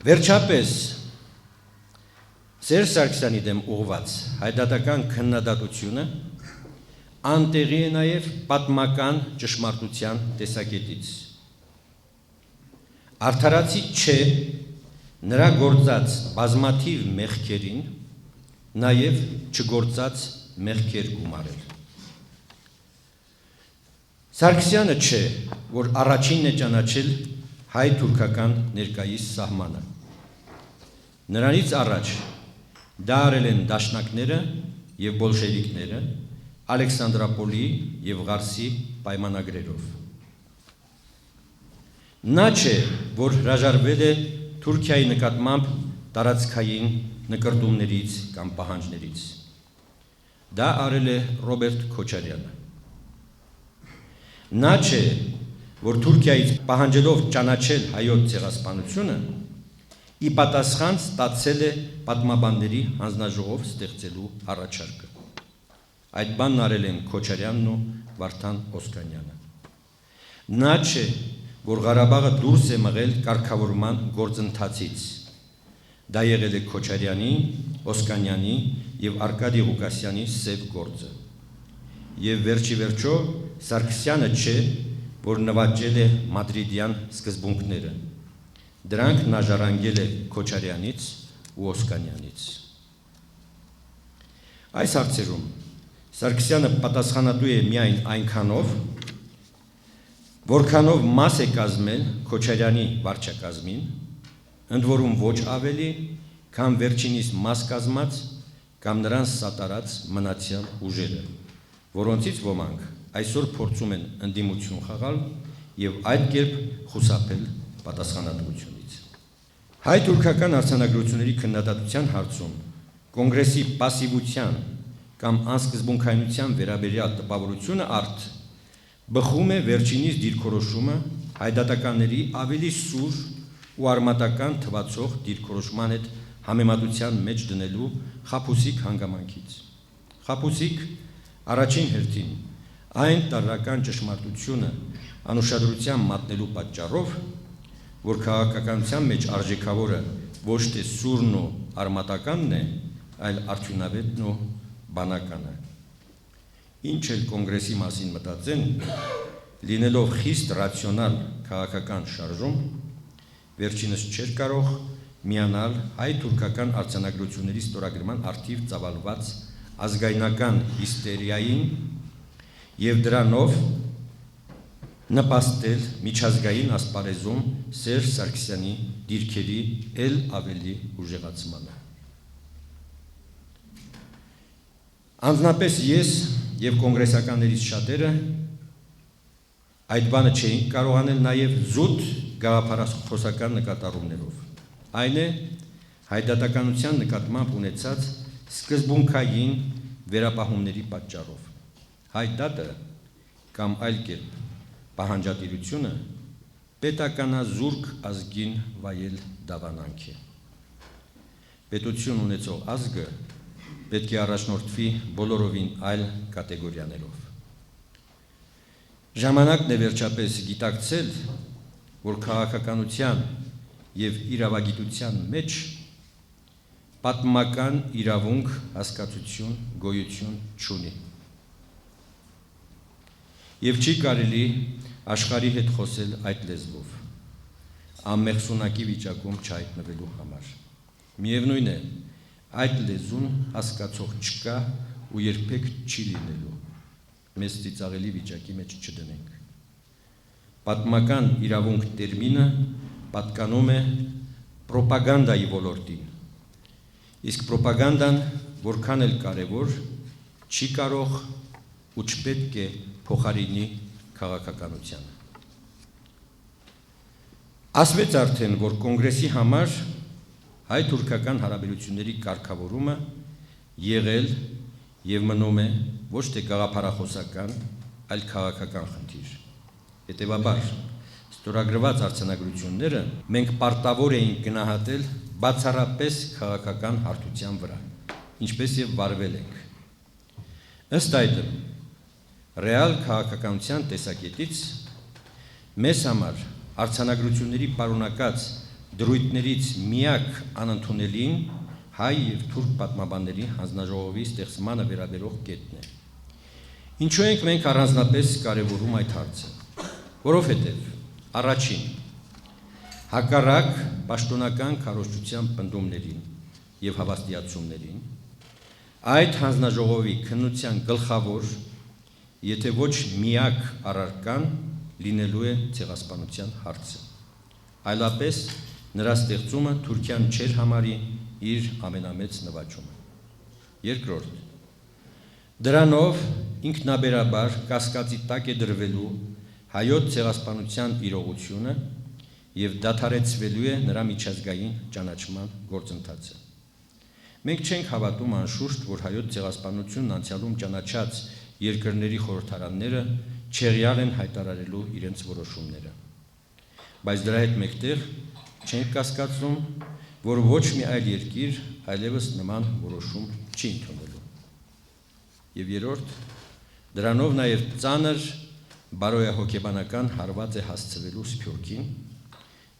Վերջապես Սերժ Սարգսյանի դեմ ուղղված հայդատական քննադատությունը անտեղի է նաև պատմական ճշմարտության տեսակետից։ Արդարացի չէ նրա գործած բազմաթիվ մեղքերին նաև չգործած մեղքեր գումարել։ Սարգսյանը չէ, որ առաջինն է ճանաչել հայ-թուրքական ներկայիս սահմանը։ Նրանից առաջ դա արել են դաշնակները եւ բոլշևիկները Ալեքսանդրապոլի եւ Ղարսի պայմանագրերով։ Նա չէ, որ հրաժարվել է Թուրքիայի նկատմամբ տարածքային նկրտումներից կամ պահանջներից։ Դա արել է Ռոբերտ Քոչարյանը։ Նա չէ, որ Թուրքիայից պահանջելով ճանաչել հայոց ցեղասպանությունը, ի պատասխան ստացել է պատմաբանների հանձնաժողով ստեղծելու առաջարկը։ Այդ բանն արել են Քոչարյանն ու Վարդան Օսկանյանը։ Նա չէ, որ Ղարաբաղը դուրս է մղել կարգավորման գործընթացից։ Դա եղել է Քոչարյանի, Օսկանյանի եւ Արկադի Ղուկասյանի սև գործը։ Եվ վերջի վերջո Սարգսյանը չէ, որ նվաճել է մադրիդյան սկզբունքները։ Դրանք նա ժառանգել է Քոչարյանից ու Օսկանյանից։ Այս հարցերում Սարգսյանը պատասխանատու է միայն այնքանով, որքանով մաս է կազմել Քոչարյանի վարչակազմին, ընդ որում ոչ ավելի, քան վերջինիս մաս կազմած կամ նրան սատարած մնացյալ ուժերը, որոնցից ոմանք այսօր փորձում են ընդդիմություն խաղալ եւ այդ կերպ խուսափել պատասխանատվությունից։ Հայ-թուրքական արձանագրությունների քննադատության հարցում կոնգրեսի պասիվության կամ անսկզբունքայնության վերաբերյալ տպավորությունը արդ բխում է վերջինիս դիրքորոշումը հայդատականների ավելի սուր ու արմատական թվացող դիրքորոշման հետ համեմատության մեջ դնելու խաբուսիկ հանգամանքից։ Խաբուսիկ առաջին հերթին այն տարրական ճշմարտությունը անուշադրության մատնելու պատճառով, որ քաղաքականության մեջ արժեքավորը ոչ թե սուրն ու արմատականն է, այլ արդյունավետն ու բանականը։ Ինչ էլ կոնգրեսի մասին մտածեն, լինելով խիստ ռացիոնալ քաղաքական շարժում, վերջինս չէր կարող միանալ հայ-թուրքական արձանագրությունների ստորագրման առթիվ ծավալված ազգայնական հիստերիային եւ դրանով նպաստել միջազգային ասպարեզում Սերժ Սարգսյանի դիրքերի ել ավելի ուժեղացմանը։ Անձնապես ես եւ կոնգրեսականներից շատերը այդ բանը չէինք կարող անել նաեւ զուտ գաղափարախոսական նկատառումներով։ Այն է հայդատականության նկատմամբ ունեցած սկզբունքային վերապահումների պատճառով։ Հայդատը կամ այլ կերպ պահանջատիրությունը պետականազուրկ ազգին վայել դավանանք է։ Պետություն ունեցող ազգը պետք է առաջնորդվի բոլորովին այլ կատեգորիաներով։ Ժամանակն է վերջապես գիտակցել, որ քաղաքականության եւ իրավագիտության մեջ պատմական իրավունք հասկացություն գոյություն չունի։ Եվ չի կարելի աշխարհի հետ խոսել այդ լեզվով, անմեղսունակի վիճակում չհայտնվելու համար։ Միևնույն է, այդ լեզուն հասկացող չկա ու երբեք չի լինելու, մեզ ծիծաղելի վիճակի մեջ չդնենք։ Պատմական իրավունք տերմինը պատկանում է պրոպագանդայի ոլորտին, իսկ պրոպագանդան որքան էլ կարևոր չի կարող ու չպետք է փոխարինի քաղաքականությանը։ Ասվեց արդեն, որ կոնգրեսի համար հայ-թուրքական հարաբերությունների կարգավորումը եղել եւ մնում է ոչ թե գաղափարախոսական, այլ քաղաքական խնդիր։ Հետևաբար, ստորագրված արձանագրությունները մենք պարտավոր էինք գնահատել բացառապես քաղաքական հարթության վրա, ինչպես եւ վարվել ենք։ Ըստ այդմ, ռեալ քաղաքականության տեսակետից մեզ համար արձանագրությունների պարունակած դրույթներից միակ անընդունելին հայ եւ թուրք պատմաբանների հանձնաժողովի ստեղծմանը վերաբերող կետն է։ Ինչու ենք մենք առանձնապես կարևորում այդ հարցը, որովհետեւ առաջին հակառակ պաշտոնական քարոզչության պնդումներին եւ հավաստիացումներին այդ հանձնաժողովի քննության գլխավոր, եթե ոչ միակ առարկան լինելու է ցեղասպանության հարցը, այլապես նրա ստեղծումը Թուրքիան չէր համարի իր ամենամեծ նվաճումը։ Երկրորդ, դրանով ինքնաբերաբար կասկածի տակ է դրվելու հայոց ցեղասպանության իրողությունը եւ դադարեցվելու է նրա միջազգային ճանաչման գործընթացը։ Մենք չենք հավատում անշուշտ, որ հայոց ցեղասպանությունն անցյալում ճանաչած երկրների խորհրդարանները չեղյալ են հայտարարելու իրենց որոշումները։ Բայց դրա հետ մեկտեղ չենք կասկածում, որ ոչ մի այլ երկիր այլևս նման որոշում չի ընդունելու։ Եվ երրորդ, դրանով նաև ծանր բարոյահոգեբանական հարված է հասցվելու Սփյուռքին,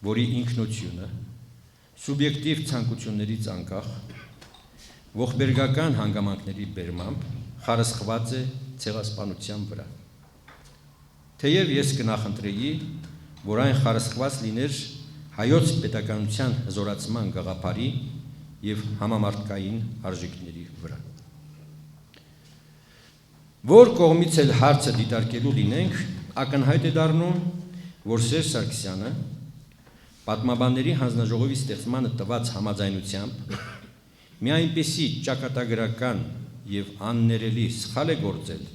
որի ինքնությունը սուբյեկտիվ ցանկություններից անկախ ողբերգական հանգամանքների բերմամբ խարսխված է ցեղասպանության վրա։ Թեև ես կնախընտրեի, որ այն խարսխված լիներ հայոց պետականության հզորացման գաղափարի եւ համամարտկային արժեքների վրա։ Որ կողմից էլ հարցը դիտարկելու լինենք, ակնհայտ է դառնում, որ Սերժ Սարգսյանը պատմաբանների հանձնաժողովի ստեղծմանը տված համաձայնությամբ մի այնպիսի ճակատագրական եւ աններելի սխալ է գործել,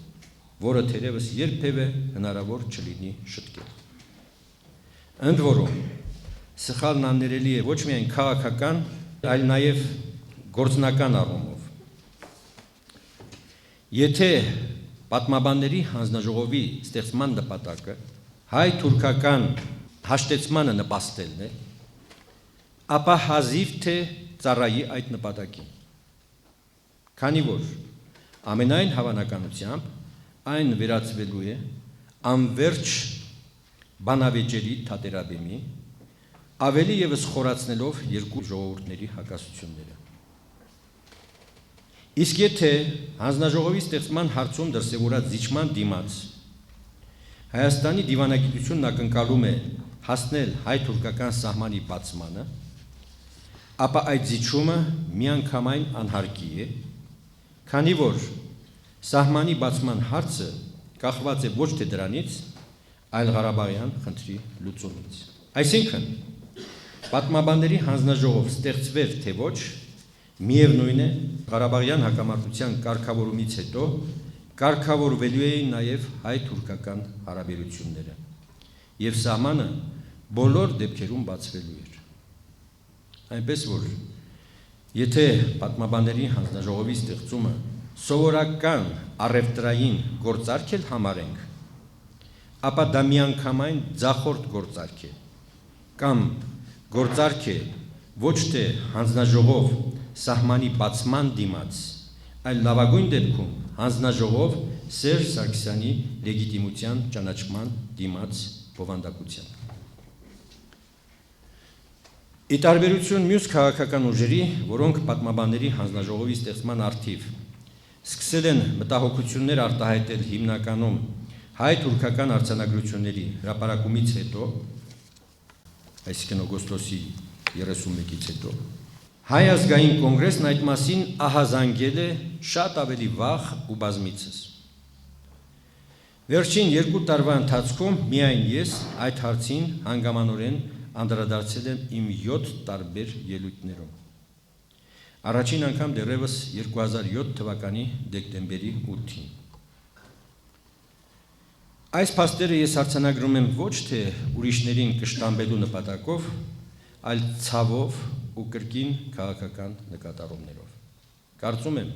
որը թերևս երբևէ հնարավոր չլինի շտկել։ Ընդ որում, սխալն աններելի է ոչ միայն քաղաքական, այլ նաեւ գործնական առումով։ Եթե պատմաբանների հանձնաժողովի ստեղծման նպատակը հայ-թուրքական հաշտեցմանը նպաստելն է, ապա հազիվ թե ծառայի այդ նպատակին։ Քանի որ ամենայն հավանականությամբ այն վերածվելու է անվերջ բանավեճերի թատերաբեմի, ավելի եւս խորացնելով երկու ժողովուրդների հակասությունները։ Իսկ եթե հանձնաժողովի ստեղծման հարցում դրսևորած զիջման դիմաց Հայաստանի դիվանագիտությունն ակնկալում է հասնել հայ-թուրքական սահմանի բացմանը, ապա այդ զիջումը միանգամայն անհարկի է, քանի որ սահմանի բացման հարցը կախված է ոչ թե դրանից, այլ Ղարաբաղյան խնդրի լուծումից։ Այսինքն, պատմաբանների հանձնաժողով ստեղծվեր թե ոչ, միևնույն է, Ղարաբաղյան հակամարտության կարգավորումից հետո կարգավորվելու էին նաև հայ-թուրքական հարաբերությունները, եւ սահմանը բոլոր դեպքերում բացվելու էր։ Այնպես որ, եթե պատմաբանների հանձնաժողովի ստեղծումը սովորական առևտրային գործարք էլ համարենք, ապա դա միանգամայն ձախորդ գործարք է, կամ գործարք է ոչ թե հանձնաժողով սահմանի բացման դիմաց, այլ լավագույն դեպքում հանձնաժողով Սերժ Սարգսյանի լեգիտիմության ճանաչման դիմաց բովանդակության։ Ի տարբերություն մյուս քաղաքական ուժերի, որոնք պատմաբանների հանձնաժողովի ստեղծման առթիվ սկսել են մտահոգություններ արտահայտել հիմնականում հայ-թուրքական արձանագրությունների հրապարակումից հետո, այսինքն օգոստոսի 31-ից հետո, Հայ ազգային կոնգրեսն այդ մասին ահազանգել է շատ ավելի վաղ ու բազմիցս։ Վերջին 2 տարվա ընթացքում միայն ես այդ հարցին հանգամանորեն անդրադարձել եմ իմ 7 տարբեր ելույթներում։ Առաջին անգամ դեռևս 2007 թվականի դեկտեմբերի 8-ին։ Այս փաստերը ես արձանագրում եմ ոչ թե ուրիշներին կշտամբելու նպատակով, այլ ցավով ու կրկին քաղաքական նկատառումներով։ Կարծում եմ,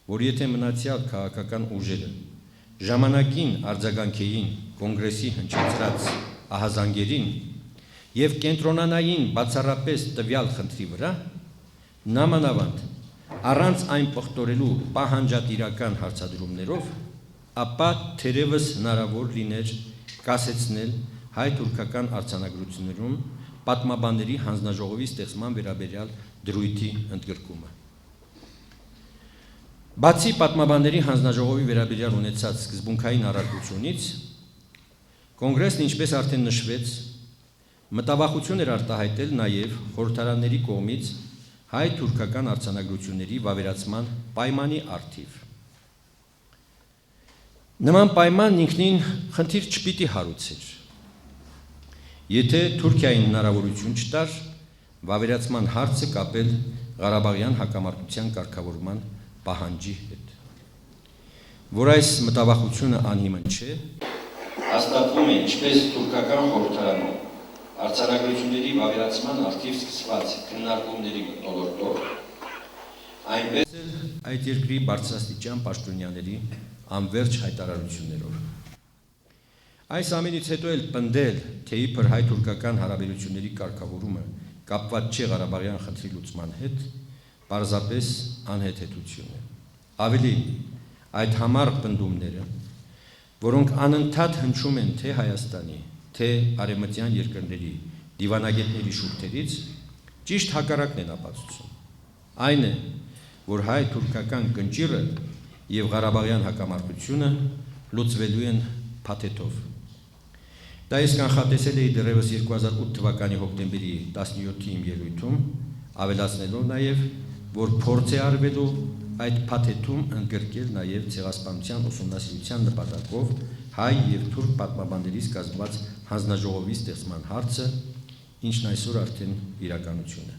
որ եթե մնացյալ քաղաքական ուժերը ժամանակին արձագանքեին կոնգրեսի հնչեցրած ահազանգերին եւ կենտրոնանային բացառապես տվյալ խնդրի վրա, նամանավանդ առանց այն պղտորելու պահանջատիրական հարցադրումներով, ապա թերևս հնարավոր լիներ կասեցնել հայ-թուրքական արձանագրություններում պատմաբանների հանձնաժողովի ստեղծման վերաբերյալ դրույթի ընդգրկումը։ Բացի պատմաբանների հանձնաժողովի վերաբերյալ ունեցած սկզբունքային առարկությունից, կոնգրեսն, ինչպես արդեն նշվեց, մտավախություն էր արտահայտել նաև խորհրդարանների կողմից հայ-թուրքական արձանագրությունների վավերացման պայմանի առթիվ։ Նման պայմանն ինքնին խնդիր չպիտի հարուցեր, եթե Թուրքիային հնարավորություն չտար վավերացման հարցը կապել Ղարաբաղյան հակամարտության կարգավորման պահանջի հետ։ Որ այս մտավախությունը անհիմն չէ, հաստատվում է ինչպես թուրքական խորհրդարանում արձանագրությունների վավերացման առթիվ սկսված քննարկումների մթնոլորտով, այնպես էլ այդ երկրի բարձրաստիճան պաշտոնյաների անվերջ հայտարարություններով։ Այս ամենից հետո էլ պնդել, թե իբր հայ-թուրքական հարաբերությունների կարգավորումը կապված չէ Ղարաբաղյան խնդրի լուծման հետ, պարզապես անհեթեթություն է։ Ավելին, այդ համառ պնդումները, որոնք անընդհատ հնչում են թե Հայաստանի, թե արևմտյան երկրների դիվանագետների շուրթերից, ճիշտ հակառակն են ապացուցում։ Այն է, որ հայ-թուրքական կնճիռը եւ Ղարաբաղյան հակամարտությունը լուծվելու են փաթեթով։ Դա ես կանխատեսել էի դեռևս 2008 թվականի հոկտեմբերի 17-ի իմ ելույթում, ավելացնելով նաև, որ փորձ է արվելու այդ փաթեթում ընդգրկել նաև ցեղասպանության ուսումնասիրության նպատակով հայ եւ թուրք պատմաբաններից կազմված հանձնաժողովի ստեղծման հարցը, ինչն այսօր արդեն իրականություն է։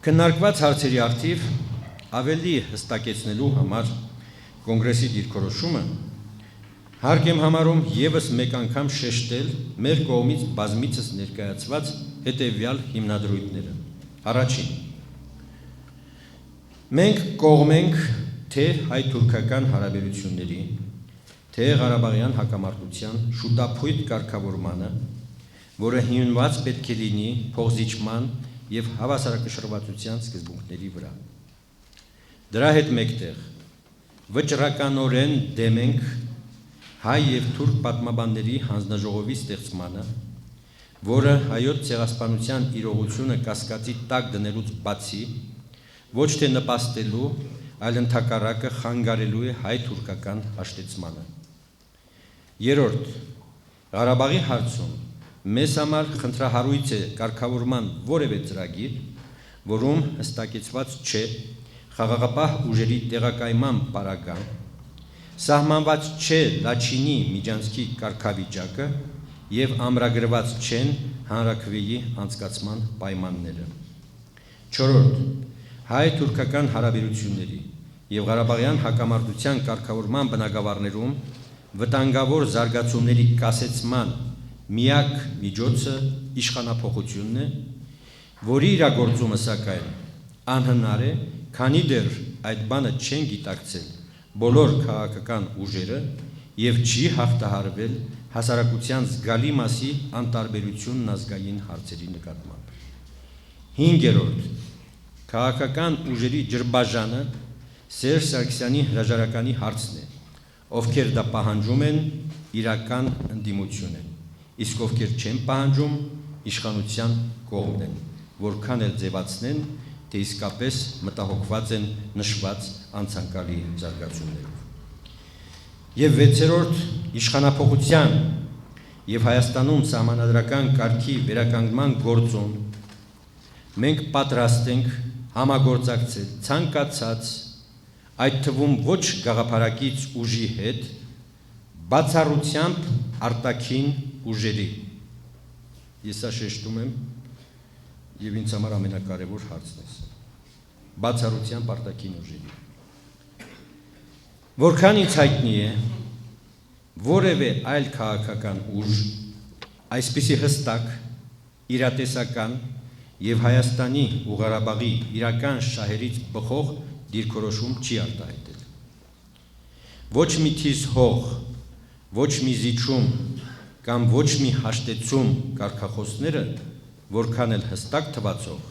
Քննարկված հարցերի առթիվ ավելի հստակեցնելու համար կոնգրեսի դիրքորոշումը հարկ եմ համարում եւս մեկ անգամ շեշտել մեր կողմից բազմիցս ներկայացված հետեւյալ հիմնադրույթները։ Առաջին, մենք կողմ ենք թե հայ-թուրքական հարաբերությունների, թե Ղարաբաղյան հակամարտության շուտափույթ կարգավորմանը, որը հիմնված պետք է լինի փոխզիջման եւ հավասարակշռվածության սկզբունքների վրա։ Դրա հետ մեկտեղ վճռականորեն դեմ ենք հայ եւ թուրք պատմաբանների հանձնաժողովի ստեղծմանը, որը հայոց ցեղասպանության իրողությունը կասկածի տակ դնելուց բացի ոչ թե նպաստելու, այլ ընդհակառակը խանգարելու է հայ-թուրքական հաշտեցմանը։ Երրորդ, Ղարաբաղի հարցում մեզ համար խնդրահարույց է կարգավորման որևէ ծրագիր, որում հստակեցված չէ խաղաղապահ ուժերի տեղակայման պարագան, սահմանված չէ Լաչինի միջանցքի կարգավիճակը եւ ամրագրված չեն հանրաքվեի անցկացման պայմանները։ Չորրորդ, հայ-թուրքական հարաբերությունների եւ Ղարաբաղյան հակամարտության կարգավորման բնագավառներում վտանգավոր զարգացումների կասեցման միակ միջոցը իշխանափոխությունն է, որի իրագործումը սակայն անհնար է, քանի դեռ այդ բանը չեն գիտակցել բոլոր քաղաքական ուժերը եւ չի հաղթահարվել հասարակության զգալի մասի անտարբերությունն ազգային հարցերի նկատմամբ։ Հինգերորդ, քաղաքական ուժերի ջրբաժանը Սերժ Սարգսյանի հրաժարականի հարցն է, ովքեր դա պահանջում են իրական ընդդիմություն են, իսկ ովքեր չեն պահանջում իշխանության կողմն են, որքան էլ ձևացնեն, թե իսկապես մտահոգված են նշված անցանկալի զարգացումներով։ Եվ վեցերորդ, իշխանափոխության եւ Հայաստանում սահմանադրական կարգի վերականգնման գործում մենք պատրաստ ենք համագործակցել ցանկացած, այդ թվում ոչ գաղափարակից ուժի հետ, բացառությամբ արտաքին ուժերի։ Ես սա շեշտում եմ եւ ինձ համար ամենակարևոր հարցն է։ Բացառությամբ արտաքին ուժերի։ Որքան ինձ հայտնի է, որևէ այլ քաղաքական ուժ այսպիսի հստակ, իրատեսական եւ Հայաստանի ու Ղարաբաղի իրական շահերից բխող դիրքորոշում չի արտահայտել։ Ոչ մի թիզ հող, ոչ մի զիջում կամ ոչ մի հաշտեցում կարգախոսները, որքան էլ հստակ թվացող,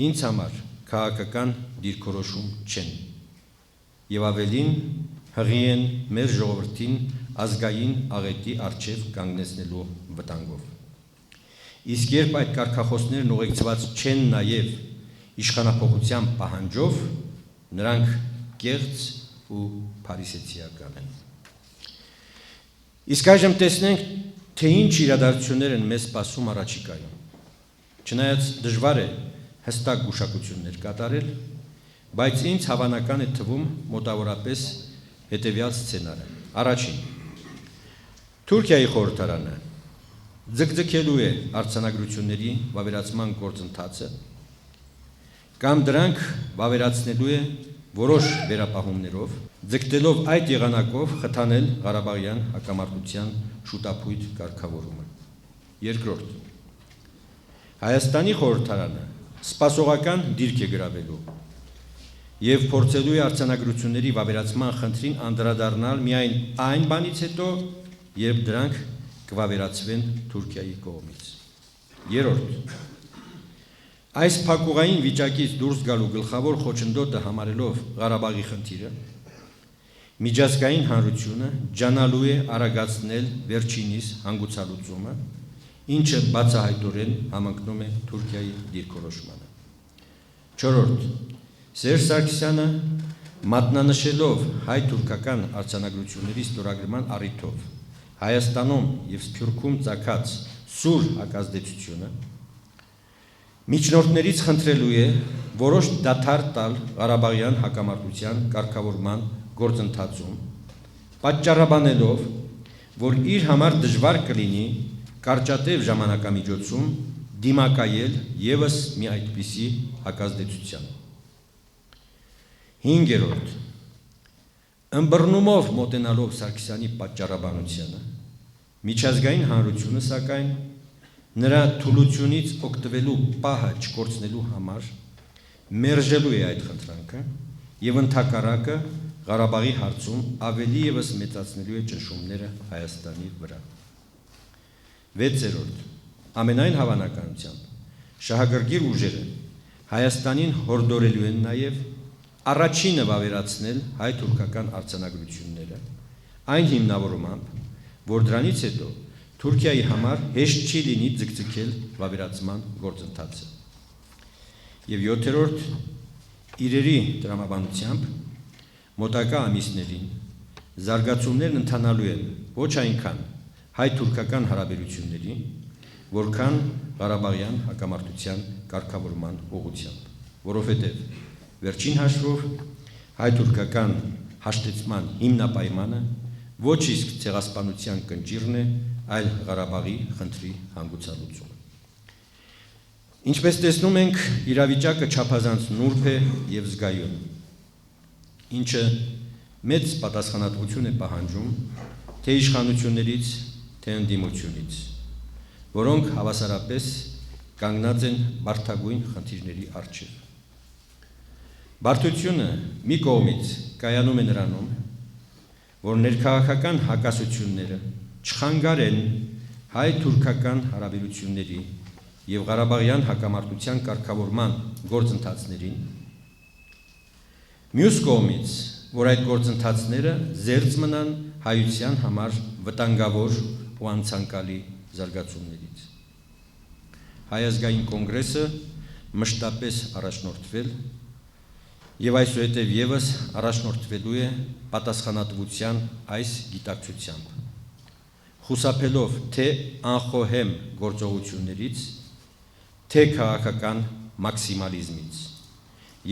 ինձ համար քաղաքական դիրքորոշում չեն եւ ավելին հղի են մեր ժողովրդին ազգային աղետի առջև կանգնեցնելու վտանգով։ Իսկ երբ այդ կարգախոսներն ուղեկցված չեն նաև իշխանափոխության պահանջով, նրանք կեղծ ու փարիսեցիական են։ Իսկ այժմ տեսնենք, թե ինչ իրադարձություններ են մեզ սպասում առաջիկայում։ Չնայած դժվար է հստակ գուշակություններ կատարել, բայց ինձ հավանական է թվում մոտավորապես հետևյալ սցենարը։ Առաջին, Թուրքիայի խորհրդարանը ձգձգելու է արձանագրությունների վավերացման գործընթացը կամ դրանք վավերացնելու է որոշ վերապահումներով, ձգտելով այդ եղանակով խթանել Ղարաբաղյան հակամարտության շուտափույթ կարգավորումը։ Երկրորդ, Հայաստանի խորհրդարանը սպասողական դիրք է գրավելու եւ փորձելու է արձանագրությունների վավերացման խնդրին անդրադառնալ միայն այն բանից հետո, երբ դրանք կվավերացվեն Թուրքիայի կողմից։ Երրորդ, այս փակուղային վիճակից դուրս գալու գլխավոր խոչընդոտը համարելով Ղարաբաղի խնդիրը, միջազգային հանրությունը ջանալու է արագացնել վերջինիս հանգուցալուծումը, ինչը բացահայտորեն համընկնում է Թուրքիայի դիրքորոշմանը։ Չորրորդ, Սերժ Սարգսյանը մատնանշելով հայ-թուրքական արձանագրությունների ստորագրման առիթով Հայաստանում եւ Սփյուռքում ծագած սուր հակազդեցությունը միջնորդներից խնդրելու է որոշ դադար տալ Ղարաբաղյան հակամարտության կարգավորման գործընթացում, պատճառաբանելով, որ իր համար դժվար կլինի կարճատև ժամանակամիջոցում դիմակայել եւս մի այդպիսի հակազդեցության։ Հինգերորդ, ըմբռնումով մոտենալով Սարգսյանի պատճառաբանությանը, միջազգային հանրությունը սակայն նրա թուլությունից օգտվելու պահը չկորցնելու համար մերժելու է այդ խնդրանքը եւ ընդհակառակը Ղարաբաղի հարցում ավելի եւս մեծացնելու է ճնշումները Հայաստանի վրա։ Վեցերորդ, ամենայն հավանականությամբ շահագրգիռ ուժերը Հայաստանին հորդորելու են նաեւ առաջինը վավերացնել հայ-թուրքական արձանագրությունները, այն հիմնավորումամբ, որ դրանից հետո Թուրքիայի համար հեշտ չի լինի ձգձգել վավերացման գործընթացը։ Եվ յոթերորդ, իրերի տրամաբանությամբ մոտակա ամիսներին զարգացումներն ընթանալու են ոչ այնքան հայ-թուրքական հարաբերությունների, որքան Ղարաբաղյան հակամարտության կարգավորման ուղղությամբ, որովհետև վերջին հաշվով հայ-թուրքական հաշտեցման հիմնապայմանը ոչ իսկ ցեղասպանության կնճիռն է, այլ Ղարաբաղի խնդրի հանգուցալուծումը։ Ինչպես տեսնում ենք, իրավիճակը չափազանց նուրբ է եւ զգայուն, ինչը մեծ պատասխանատվություն է պահանջում թե իշխանություններից, թե ընդդիմությունից, որոնք հավասարապես կանգնած են բարդագույն խնդիրների առջև։ Բարդությունը մի կողմից կայանում է նրանում, որ ներքաղաքական հակասությունները չխանգարեն հայ-թուրքական հարաբերությունների եւ Ղարաբաղյան հակամարտության կարգավորման գործընթացներին, մյուս կողմից, որ այդ գործընթացները զերծ մնան հայության համար վտանգավոր ու անցանկալի զարգացումներից։ Հայ ազգային կոնգրեսը մշտապես առաջնորդվել եւ այսուհետև եւս առաջնորդվելու է պատասխանատվության այս գիտակցությամբ, խուսափելով թե անխոհեմ գործողություններից, թե քաղաքական մաքսիմալիզմից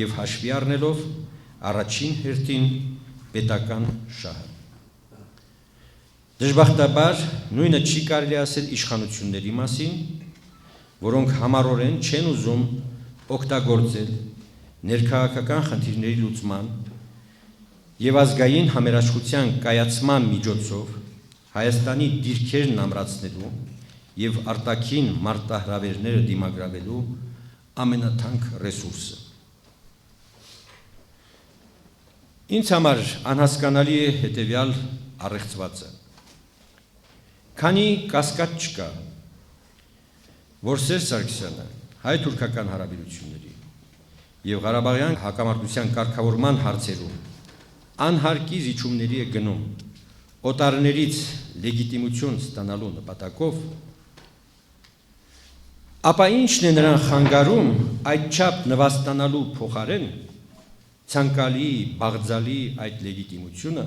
եւ հաշվի առնելով առաջին հերթին պետական շահը։ Դժբախտաբար նույնը չի կարելի ասել իշխանությունների մասին, որոնք համառորեն չեն ուզում օգտագործել ներքաղաքական խնդիրների լուծման եւ ազգային համերաշխության կայացման միջոցով Հայաստանի դիրքերն ամրացնելու եւ արտաքին մարտահրավերները դիմագրավելու ամենաթանկ ռեսուրսը։ Ինձ համար անհասկանալի է հետեւյալ առեղծվածը։ Քանի կասկած չկա, որ Սերժ Սարգսյանը հայ-թուրքական հարաբերությունների եւ Ղարաբաղյան հակամարտության կարգավորման հարցերում անհարկի զիջումների է գնում օտարներից լեգիտիմություն ստանալու նպատակով, ապա ինչն է նրան խանգարում այդչափ նվաստանալու փոխարեն ցանկալի բաղձալի այդ լեգիտիմությունը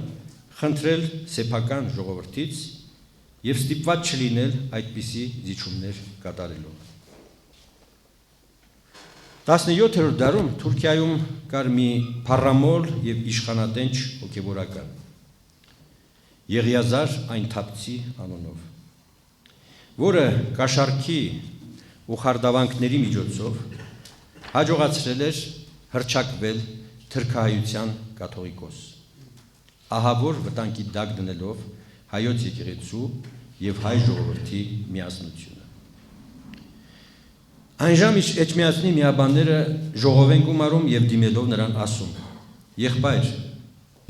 խնդրել սեփական ժողովրդից եւ ստիպված չլինել այդպիսի զիջումներ կատարելով։ 17-րդ դարում Թուրքիայում կար մի փառամոլ եւ իշխանատենչ հոգեվորական Եղիազար Այնթապցի անունով, որը կաշառքի ու խարդավանքների միջոցով հաջողացրել էր հռչակվել թրքահայության կաթողիկոս, ահավոր վտանգի տակ դնելով հայոց եկեղեցու եւ հայ ժողովրդի միասնությունը։ Այնժամ Էջմիածնի միաբանները ժողով են գումարում եւ դիմելով նրան ասում. «Եղբայր,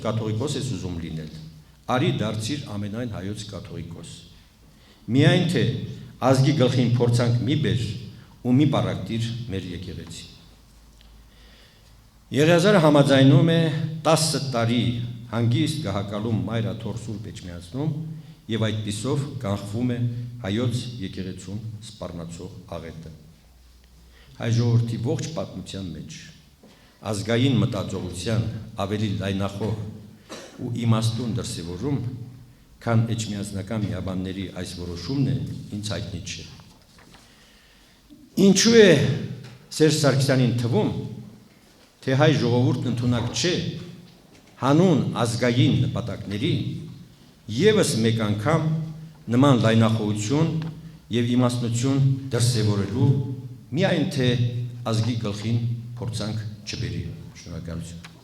կաթողիկոս ես ուզում լինել, արի դարձիր ամենայն հայոց կաթողիկոս։ Միայն թե ազգի գլխին փորձանք մի բեր ու մի պարակտիր մեր եկեղեցի»։ Եղիազարը համաձայնում է 10 տարի հանգիստ գահակալում Մայր Աթոռ Սուրբ Էջմիածնում եւ այդպիսով կանխվում է հայոց եկեղեցուն սպառնացող աղետը։ Հայ ժողովրդի ողջ պատմության մեջ ազգային մտածողության ավելի լայնախոհ ու իմաստուն դրսևորում, քան էջմիածնական միաբանների այս որոշումն է, ինձ հայտնի չէ։ Ինչու է Սերժ Սարգսյանին թվում, թե հայ ժողովուրդն ընդունակ չէ հանուն ազգային նպատակների եւս մեկ անգամ նման լայնախոհություն եւ իմաստնություն դրսևորելու, միայն թե ազգի գլխին փորձանք չբերի։ Շնորհակալություն։